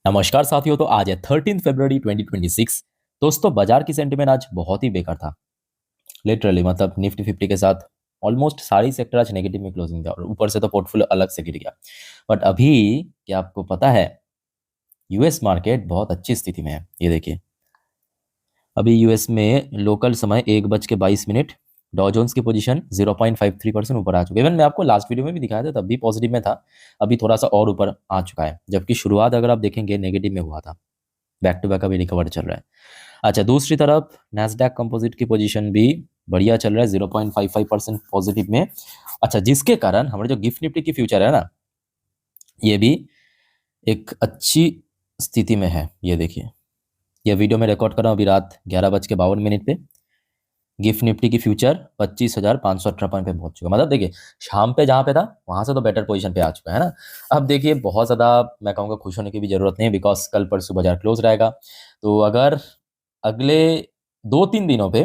नमस्कार साथियों। तो आज है 13 फरवरी 2026। दोस्तों, बाजार की सेंटीमेंट आज बहुत ही बेकार था। लिटरली मतलब निफ्टी 50 के साथ ऑलमोस्ट सारी सेक्टर आज नेगेटिव में क्लोजिंग था और ऊपर से तो पोर्टफोलियो अलग से गिर गया। बट अभी क्या आपको पता है, यूएस मार्केट बहुत अच्छी स्थिति में है। ये देखिए, अभी यूएस में लोकल समय 1:22 डॉ जोन्स की पोजीशन 0.53% ऊपर आ चुकी है। इवन मैं आपको लास्ट वीडियो में भी दिखाया था, तब भी पॉजिटिव में था। अभी थोड़ा सा और ऊपर आ चुका है, जबकि शुरुआत अगर आप देखेंगे नेगेटिव में हुआ था। बैक टू बैक अभी रिकवर चल रहा है। अच्छा, दूसरी तरफ नैस्डैक कंपोजिट की पोजीशन भी बढ़िया चल रहा है, 0.55% पॉजिटिव में। अच्छा, जिसके कारण हमारे जो गिफ्ट निफ्टी की फ्यूचर है ना, ये भी एक अच्छी स्थिति में है। ये देखिए, ये वीडियो में रिकॉर्ड कर रहा हूँ अभी रात 11:52 पे। गिफ्ट निफ्टी की फ्यूचर 25,558 पे पहुंच चुका। मतलब देखिए, शाम पे जहाँ पे था वहां से तो बेटर पोजीशन पे आ चुका है ना। अब देखिए, बहुत ज़्यादा मैं कहूँगा खुश होने की भी जरूरत नहीं है, बिकॉज कल परसों बाजार क्लोज रहेगा। तो अगर अगले 2-3 दिनों पे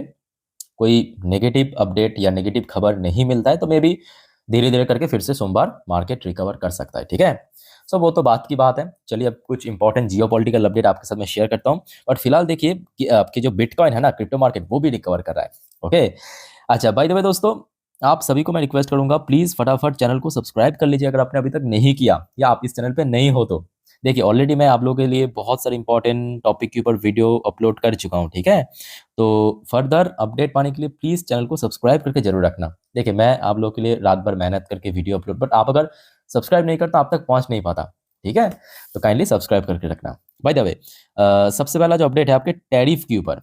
कोई नेगेटिव अपडेट या नेगेटिव खबर नहीं मिलता है तो मे बी धीरे धीरे करके फिर से सोमवार मार्केट रिकवर कर सकता है। ठीक है, सो वो तो बात की बात है। चलिए, अब कुछ इंपॉर्टेंट जियोपॉलिटिकल अपडेट आपके साथ मैं शेयर करता हूँ। बट फिलहाल देखिए कि आपकी जो बिटकॉइन है ना, क्रिप्टो मार्केट, वो भी रिकवर कर रहा है। ओके। अच्छा, बाय द वे दोस्तों, आप सभी को मैं रिक्वेस्ट करूंगा, प्लीज फटाफट चैनल को सब्सक्राइब कर लीजिए अगर आपने अभी तक नहीं किया, या आप इस चैनल पे नहीं हो तो। देखिए, ऑलरेडी मैं आप लोगों के लिए बहुत सारे इंपॉर्टेंट टॉपिक के ऊपर वीडियो अपलोड कर चुका हूँ। ठीक है, तो फर्दर अपडेट पाने के लिए प्लीज चैनल को सब्सक्राइब करके जरूर रखना। देखिए, मैं आप लोगों के लिए रात भर मेहनत करके वीडियो अपलोड, बट आप अगर सब्सक्राइब नहीं करता आप तक पहुंच नहीं पाता। ठीक है, तो काइंडली सब्सक्राइब करके रखना। बाय द वे, सबसे पहला जो अपडेट है आपके टैरिफ के ऊपर।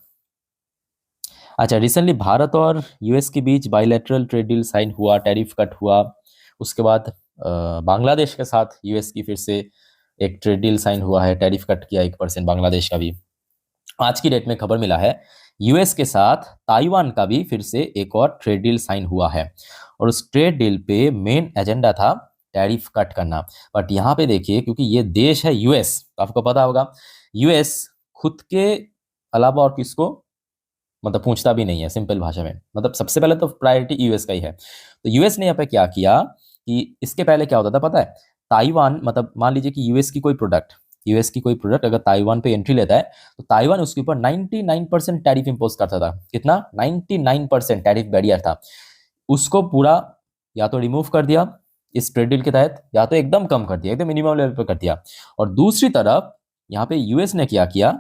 अच्छा, रिसेंटली भारत और यूएस के बीच बायलैटरल ट्रेड डील साइन हुआ, टैरिफ कट हुआ। उसके बाद बांग्लादेश के साथ यूएस की फिर से एक ट्रेड डील साइन हुआ है, टैरिफ कट किया 1% बांग्लादेश का भी। आज की डेट में खबर मिला है यूएस के साथ ताइवान का भी फिर से एक और ट्रेड डील साइन हुआ है, और उस ट्रेड डील पे मेन एजेंडा था टैरिफ कट करना। बट यहाँ पे देखिए, क्योंकि ये देश है यूएस, तो आपको पता होगा यूएस खुद के अलावा और किसको मतलब पूछता भी नहीं है। सिंपल भाषा में मतलब सबसे पहले तो प्रायोरिटी यूएस का ही है। तो यूएस ने यहाँ पे क्या किया कि इसके पहले क्या होता था पता है, ताइवान मतलब मान लीजिए कि यूएस की कोई प्रोडक्ट अगर ताइवान पे एंट्री लेता है तो ताइवान उसके ऊपर 99% टैरिफ इंपोज करता था। कितना? 99% टैरिफ बैरियर था। उसको पूरा या तो रिमूव कर दिया इस ट्रेड डील के तहत, या तो एकदम कम कर दिया, एकदम मिनिमम लेवल पर कर दिया। और दूसरी तरफ यहाँ पे यूएस ने क्या किया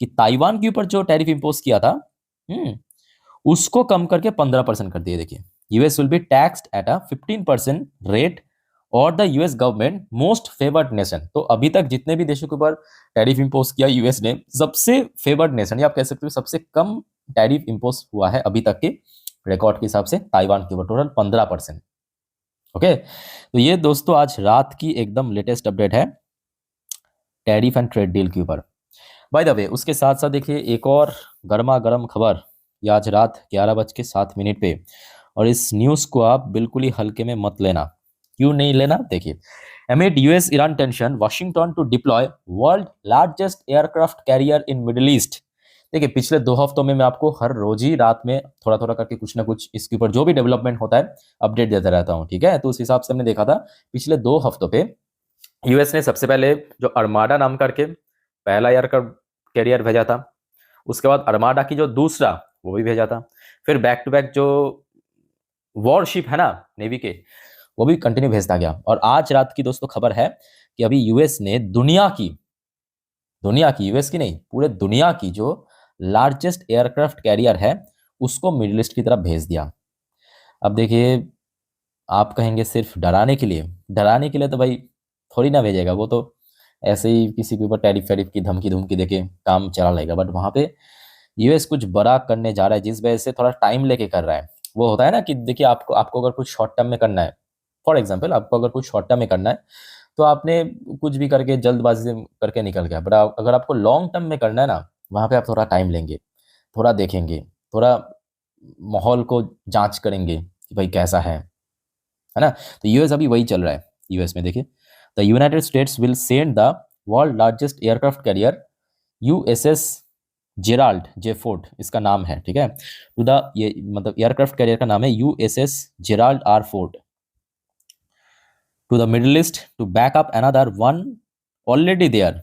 कि ताइवान के ऊपर जो टैरिफ इंपोज किया था, उसको कम करके 15% कर दिए। देखिए, US will be taxed at a 15% rate और the US government most favoured nation. तो अभी तक जितने भी देशों के ऊपर टैरिफ इंपोज किया यूएस ने, सबसे फेवर्ड नेशन, या आप कह सकते हो सबसे कम टैरिफ इंपोज हुआ है अभी तक के रिकॉर्ड के हिसाब से ताइवान के ऊपर, टोटल 15%। ओके, तो ये दोस्तों आज रात की एकदम लेटेस्ट अपडेट है टैरिफ एंड ट्रेड डील के ऊपर। बाय द वे, उसके साथ साथ देखिए एक और गर्मा गर्म खबर, ये आज रात 11:07 पे। और इस न्यूज़ को आप बिल्कुल ही हल्के में मत लेना। क्यों नहीं लेना? देखिए, amid US Iran tension, Washington to deploy world largest aircraft carrier in middle east. देखिए, पिछले 2 हफ्तों में मैं आपको हर रोज ही रात में थोड़ा थोड़ा करके कुछ ना कुछ इसके ऊपर जो भी डेवलपमेंट होता है अपडेट देता रहता हूँ। ठीक है, तो उस हिसाब से हमने देखा था पिछले 2 हफ्तों पे यूएस ने सबसे पहले जो अर्माडा नाम करके पहला एयरक्राफ्ट कैरियर भेजा था, उसके बाद अर्माडा की जो दूसरा वो भी भेजा था, फिर बैक टू बैक जो वॉरशिप है ना नेवी के, वो भी कंटिन्यू भेजता गया। और आज रात की दोस्तों खबर है कि अभी यूएस ने दुनिया की यूएस की नहीं, पूरे दुनिया की जो लार्जेस्ट एयरक्राफ्ट कैरियर है उसको मिडिल ईस्ट की तरफ भेज दिया। अब देखिए, आप कहेंगे सिर्फ डराने के लिए तो भाई थोड़ी ना भेजेगा, वो तो ऐसे ही किसी के ऊपर टैरिफ वैरिफ की धमकी धमकी देके काम चला लेगा। बट वहां पे यूएस कुछ बड़ा करने जा रहा है, जिस वजह से थोड़ा टाइम लेके कर रहा है। वो होता है ना कि देखिए, आपको आपको अगर कुछ शॉर्ट टर्म में करना है, फॉर एग्जाम्पल आपको अगर कुछ शॉर्ट टर्म में करना है तो आपने कुछ भी करके जल्दबाजी करके निकल गया। बट अगर आपको लॉन्ग टर्म में करना है ना, वहां पे आप थोड़ा टाइम लेंगे, थोड़ा देखेंगे, थोड़ा माहौल को जांच करेंगे कि भाई कैसा है ना। तो यूएस अभी वही चल रहा है। यूएस में देखिए, the United states will send the world largest aircraft career USS Gerald J Ford, इसका नाम है। ठीक है, टू द ये मतलब एयरक्राफ्ट कैरियर का नाम है USS Gerald R Ford to the middle east to back up another one already there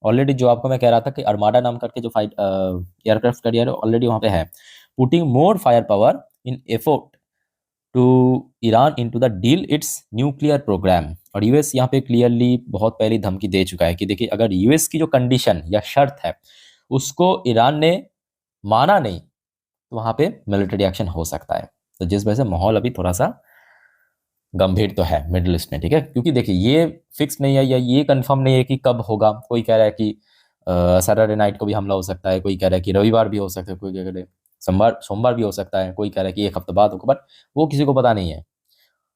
already जो आपको मैं कह रहा था कि अर्माडा नाम करके जो फाइट एयरक्राफ्ट कैरियर ऑलरेडी वहाँ पे है, putting more fire power in effort to Iran in to the deal its nuclear program. और यूएस यहाँ पे क्लियरली बहुत पहले धमकी दे चुका है कि देखिए अगर यूएस की जो कंडीशन या शर्त है उसको ईरान ने माना नहीं तो वहाँ पे मिलिट्री एक्शन हो सकता है। तो जिस वजह से माहौल अभी थोड़ा सा गंभीर तो है मिडिल ईस्ट में, ठीक है, क्योंकि देखिए ये फिक्स नहीं है या ये कंफर्म नहीं है कि कब होगा। कोई कह रहा है कि सैटरडे नाइट को भी हमला हो सकता है, कोई कह रहा है कि रविवार भी हो सकता है, कोई कह रहा है सोमवार भी हो सकता है, कोई कह रहा है कि एक हफ्ते बाद होगा, बट वो किसी को पता नहीं है।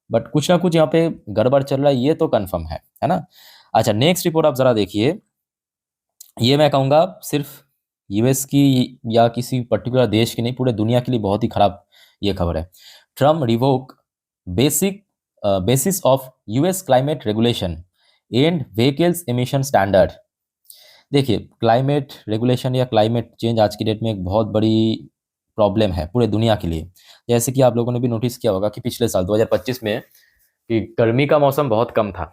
बट कुछ ना कुछ यहाँ पे गड़बड़ चल रहा है, ये तो कंफर्म है ना। अच्छा, नेक्स्ट रिपोर्ट आप जरा देखिए। ये मैं कहूँगा सिर्फ यूएस की या किसी पर्टिकुलर देश की नहीं, पूरे दुनिया के लिए बहुत ही खराब ये खबर है। Trump revoke basis of US climate regulation and vehicles emission standard. देखिए क्लाइमेट रेगुलेशन या क्लाइमेट चेंज आज की डेट में एक बहुत बड़ी प्रॉब्लम है पूरे दुनिया के लिए। जैसे कि आप लोगों ने भी नोटिस किया होगा कि पिछले साल 2025 में कि गर्मी का मौसम बहुत कम था,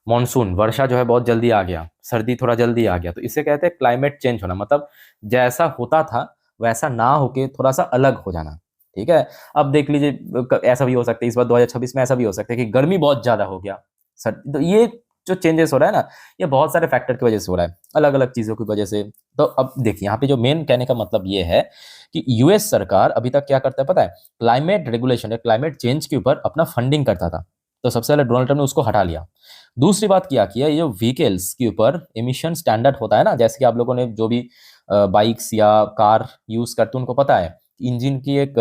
मॉनसून वर्षा जो है बहुत जल्दी आ गया, सर्दी थोड़ा जल्दी आ गया। तो इसे कहते हैं क्लाइमेट चेंज होना, मतलब जैसा होता था वैसा ना होके थोड़ा सा अलग हो जाना, ठीक है। अब देख लीजिए ऐसा भी हो सकता है इस बार 2026 में ऐसा भी हो सकता है कि गर्मी बहुत ज्यादा हो गया, सर्दी। तो ये जो चेंजेस हो रहा है ना, ये बहुत सारे फैक्टर की वजह से हो रहा है, अलग अलग चीजों की वजह से। तो अब देखिए यहाँ पे जो मेन कहने का मतलब ये है कि यूएस सरकार अभी तक क्या करता है पता है, क्लाइमेट रेगुलेशन या क्लाइमेट चेंज के ऊपर अपना फंडिंग करता था। तो सबसे पहले डोनाल्ड ट्रम्प ने उसको हटा लिया। दूसरी बात क्या किया, ये जो व्हीकल्स के ऊपर एमिशन स्टैंडर्ड होता है ना, जैसे कि आप लोगों ने जो भी बाइक्स या कार यूज करते हैं उनको पता है इंजन की एक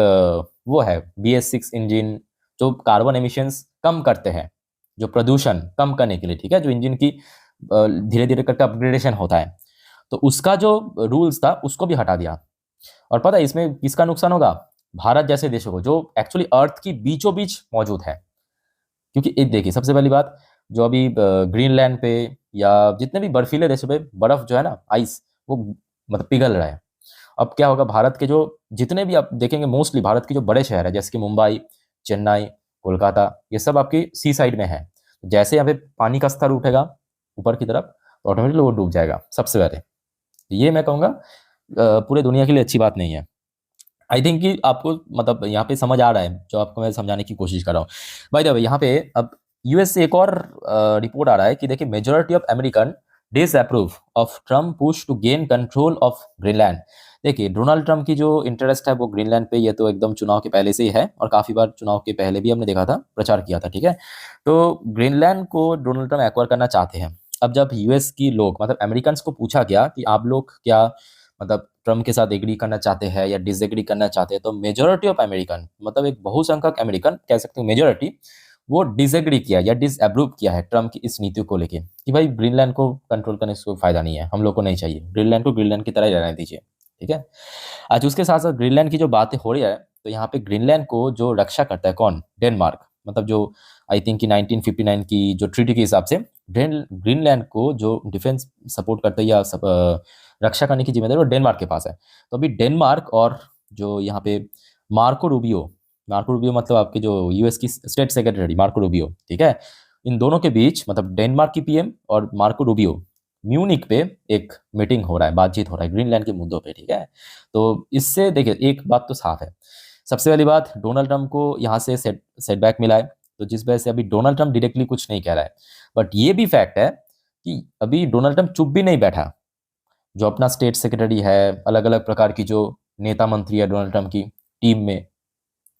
वो है BS6 इंजन, जो कार्बन एमिशंस कम करते हैं, जो प्रदूषण कम करने के लिए, ठीक है, जो इंजन की धीरे धीरे करके अपग्रेडेशन होता है। तो उसका जो रूल्स था उसको भी हटा दिया। और पता है इसमें किसका नुकसान होगा, भारत जैसे देशों को जो एक्चुअली अर्थ की बीचों बीच मौजूद है। क्योंकि एक देखिए सबसे पहली बात, जो अभी ग्रीनलैंड पे या जितने भी बर्फीले देशों पे बर्फ जो है ना, आइस, वो मतलब पिघल रहा है। अब क्या होगा, भारत के जो जितने भी आप देखेंगे मोस्टली भारत के जो बड़े शहर है जैसे कि मुंबई, चेन्नई, कोलकाता, ये सब आपकी सी साइड में है। जैसे यहाँ पे पानी का स्तर उठेगा ऊपर की तरफ तो ऑटोमेटिकली वो डूब जाएगा सबसे पहले। ये मैं कहूँगा पूरे दुनिया के लिए अच्छी बात नहीं है। आई थिंक कि आपको मतलब यहाँ पे समझ आ रहा है जो आपको मैं समझाने की कोशिश कर रहा हूँ। बाय द वे यहाँ पे अब यूएस से एक और रिपोर्ट आ रहा है कि देखिए majority of American disapprove of Trump push to gain control of Greenland. देखिए डोनाल्ड ट्रम्प की जो इंटरेस्ट है वो ग्रीनलैंड पे, ये तो एकदम चुनाव के पहले से ही है और काफी बार चुनाव के पहले भी हमने देखा था, प्रचार किया था, ठीक है। तो ग्रीनलैंड को डोनाल्ड ट्रम्प एक्वायर करना चाहते हैं। अब जब यूएस की लोग मतलब अमेरिकन को पूछा गया कि आप लोग क्या मतलब ट्रम्प के साथ एग्री करना चाहते हैं या डिसएग्री करना चाहते हैं, तो मेजोरिटी ऑफ अमेरिकन मतलब एक बहुसंख्यक अमेरिकन कह सकते हैं मेजोरिटी, वो डिसएग्री किया या डिसअप्रूव किया है ट्रम्प की इस नीति को लेके कि भाई ग्रीनलैंड को कंट्रोल करने से कोई फायदा नहीं है, हम लोग को नहीं चाहिए, ग्रीनलैंड को ग्रीनलैंड की तरह ही रहने दीजिए, ठीक है। आज उसके साथ साथ ग्रीनलैंड की जो बातें हो रही है, तो यहाँ पे ग्रीनलैंड को जो रक्षा करता है कौन, डेनमार्क, मतलब जो आई थिंक कि 1959 की जो ट्रीटी के हिसाब से ग्रीनलैंड को जो डिफेंस सपोर्ट करता है या रक्षा करने की जिम्मेदारी वो डेनमार्क के पास है। तो अभी डेनमार्क और जो यहाँ पे मार्को रूबियो मतलब आपके जो यूएस की स्टेट सेक्रेटरी मार्को रूबियो, ठीक है, इन दोनों के बीच मतलब डेनमार्क की पीएम और मार्को रूबियो म्यूनिक पे एक मीटिंग हो रहा है, बातचीत हो रहा है ग्रीनलैंड के मुद्दों पे, ठीक है। तो इससे देखिए एक बात तो साफ है, सबसे पहली बात डोनाल्ड ट्रम्प को यहाँ से सेटबैक मिला है, तो जिस वजह से अभी डोनाल्ड ट्रम्प डायरेक्टली कुछ नहीं कह रहा है। बट ये भी फैक्ट है कि अभी डोनाल्ड ट्रम्प चुप भी नहीं बैठा, जो अपना स्टेट सेक्रेटरी है, अलग अलग प्रकार की जो नेता मंत्री है डोनाल्ड ट्रम्प की टीम में,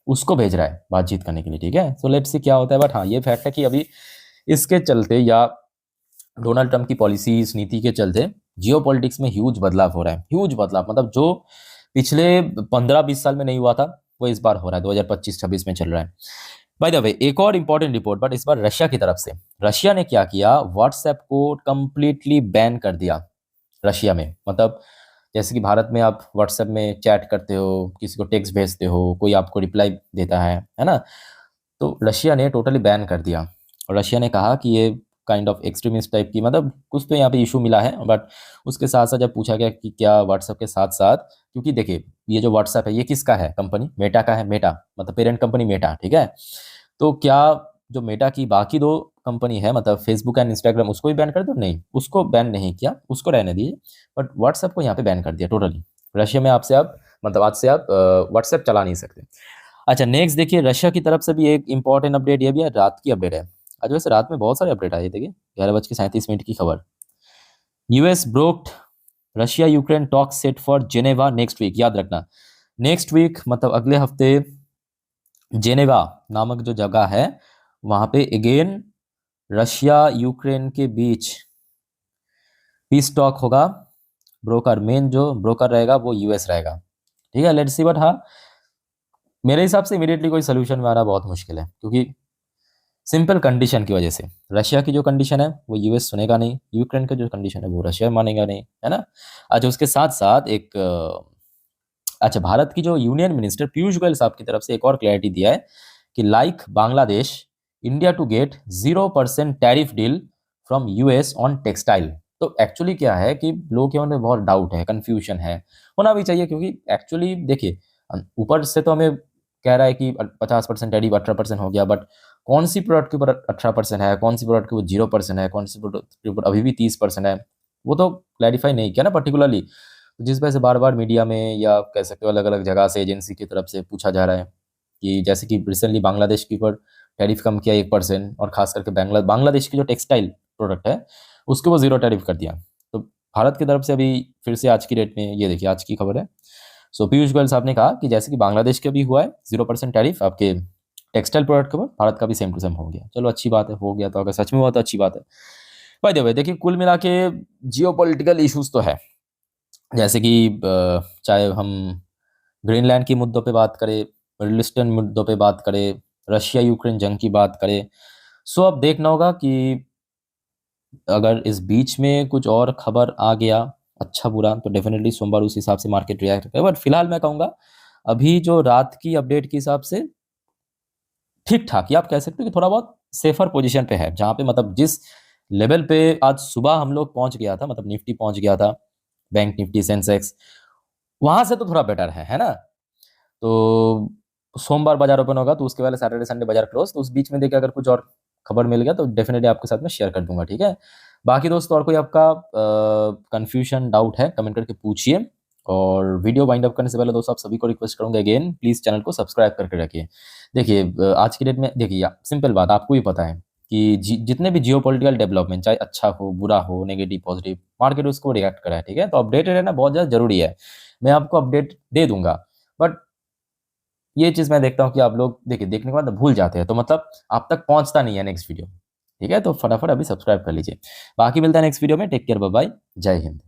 उसको भेज रहा है बातचीत करने के लिए, ठीक है। सो लेट्स सी क्या होता है। बट हाँ ये फैक्ट है कि अभी इसके चलते या डोनाल्ड ट्रम्प की पॉलिसीज नीति के चलते जियो पॉलिटिक्स में ह्यूज बदलाव हो रहा है, ह्यूज बदलाव, मतलब जो पिछले 15-20 साल में नहीं हुआ था वो इस बार हो रहा है, 2025-26 में चल रहा है। बाय द वे एक और इंपॉर्टेंट रिपोर्ट, बट इस बार रशिया की तरफ से। रशिया ने क्या किया, व्हाट्सएप को कंप्लीटली बैन कर दिया रशिया में। मतलब जैसे कि भारत में आप व्हाट्सएप में चैट करते हो, किसी को टेक्स्ट भेजते हो, कोई आपको रिप्लाई देता है ना, तो रशिया ने टोटली बैन कर दिया। और रशिया ने कहा कि ये काइंड ऑफ एक्सट्रीमिस्ट टाइप की, मतलब कुछ तो यहाँ पे इशू मिला है। बट उसके साथ साथ जब पूछा गया कि क्या व्हाट्सएप के साथ साथ, क्योंकि देखिए ये जो व्हाट्सएप है ये किसका है, कंपनी मेटा का है, मेटा मतलब पेरेंट कंपनी मेटा, ठीक है। तो क्या जो मेटा की बाकी दो कंपनी है, मतलब फेसबुक एंड इंस्टाग्राम, उसको भी बैन कर दो? नहीं, उसको बैन नहीं किया, उसको रहने दिए, बट व्हाट्सएप को यहाँ पे बैन कर दिया टोटली। रशिया में आपसे आप मतलब आज से आप व्हाट्सएप चला नहीं सकते। अच्छा, नेक्स्ट देखिए, रशिया की तरफ से भी एक इंपॉर्टेंट अपडेट ये भी है, रात की अपडेट है। आज वैसे रात में बहुत सारे अपडेट आए, देखिए 11:37 की खबर। US brokered Russia Ukraine talk set for Geneva next week. याद रखना, नेक्स्ट वीक मतलब अगले हफ्ते जेनेवा नामक जो जगह है वहां पे अगेन रशिया यूक्रेन के बीच पीस टॉक होगा। ब्रोकर, मेन जो ब्रोकर रहेगा वो यूएस रहेगा। ठीक है, लेट्स सी बट हाँ, मेरे हिसाब से इमीडिएटली कोई सोल्यूशन में आना बहुत मुश्किल है, क्योंकि सिंपल कंडीशन की वजह से। रशिया की जो कंडीशन है वो यूएस सुनेगा नहीं, यूक्रेन का जो कंडीशन है वो रशिया मानेगा नहीं, है ना। अच्छा, उसके साथ साथ एक अच्छा, भारत की जो यूनियन मिनिस्टर पीयूष गोयल साहब की तरफ से एक और क्लैरिटी दिया है कि like Bangladesh, India to get 0% tariff deal from US on textile. तो एक्चुअली क्या है कि लोगों के मन में बहुत डाउट है, कंफ्यूजन है, होना भी चाहिए, क्योंकि एक्चुअली देखिए ऊपर से तो हमें कह रहा है कि 50% टैरिफ, 18% हो गया, बट कौन सी प्रोडक्ट के ऊपर 18% है, कौन सी प्रोडक्ट के ऊपर 0% है, कौन सी प्रोडक्ट के ऊपर अभी भी 30% है, वो तो क्लैरिफाई नहीं किया ना पर्टिकुलरली। तो जिस वजह से बार बार मीडिया में या कह सकते हो अलग अलग जगह से एजेंसी की तरफ से पूछा जा रहा है कि जैसे कि रिसेंटली बांग्लादेश के ऊपर टैरिफ कम किया 1%, और खास करके बांग्लादेश की जो टेक्सटाइल प्रोडक्ट है उसके वो 0 टैरिफ कर दिया। तो भारत की तरफ से अभी फिर से आज की डेट में ये देखिए आज की खबर है। सो पीयूष गोयल साहब ने कहा कि जैसे कि बांग्लादेश के भी हुआ है 0% टैरिफ आपके टेक्सटाइल प्रोडक्ट के ऊपर, भारत का भी सेम टू सेम हो गया। चलो अच्छी बात है, हो गया तो अगर सच में हुआ तो अच्छी बात है। भाई देखिए कुल मिला के जियो पॉलिटिकल इशूज़ तो है, जैसे कि चाहे हम ग्रीनलैंड की मुद्दों पे बात करें, मिडल ईस्टर्न मुद्दों पे बात करें, रशिया यूक्रेन जंग की बात करें। सो अब देखना होगा कि अगर इस बीच में कुछ और खबर आ गया अच्छा बुरा, तो डेफिनेटली सोमवार उस हिसाब से मार्केट रिएक्ट करेगा। बट फिलहाल मैं कहूँगा अभी जो रात की अपडेट के हिसाब से ठीक ठाक ही आप कह सकते हो कि थोड़ा बहुत सेफर पोजीशन पे है, जहाँ पे मतलब जिस लेवल पे आज सुबह हम लोग पहुंच गया था, मतलब निफ्टी पहुंच गया था, बैंक निफ्टी सेंसेक्स, वहां से तो थोड़ा बेटर है ना। तो सोमवार बाजार ओपन होगा तो उसके पहले सैटरडे संडे बाजार क्लोज, तो उस बीच में देखिए अगर कुछ और खबर मिल गया तो डेफिनेटली आपके साथ में शेयर कर दूंगा, ठीक है। बाकी दोस्तों और कोई आपका कंफ्यूजन डाउट है कमेंट करके पूछिए, और वीडियो वाइंड अप करने से पहले दोस्तों आप सभी को रिक्वेस्ट करूंगा अगेन प्लीज चैनल को सब्सक्राइब करके रखिए। देखिए आज की डेट में देखिए सिंपल बात आपको भी पता है कि जितने भी जियो पॉलिटिकल डेवलपमेंट, चाहे अच्छा हो बुरा हो नेगेटिव पॉजिटिव, मार्केट उसको रिएक्ट करा है, ठीक है। तो अपडेटेड रहना बहुत ज़्यादा जरूरी है, मैं आपको अपडेट दे दूंगा। बट ये चीज़ मैं देखता हूँ कि आप लोग देखिए देखने के बाद भूल जाते हैं, तो मतलब आप तक पहुंचता नहीं है नेक्स्ट वीडियो, ठीक है। तो फटाफट अभी सब्सक्राइब कर लीजिए। बाकी मिलता है नेक्स्ट वीडियो में, टेक केयर, बाय बाय, जय हिंद।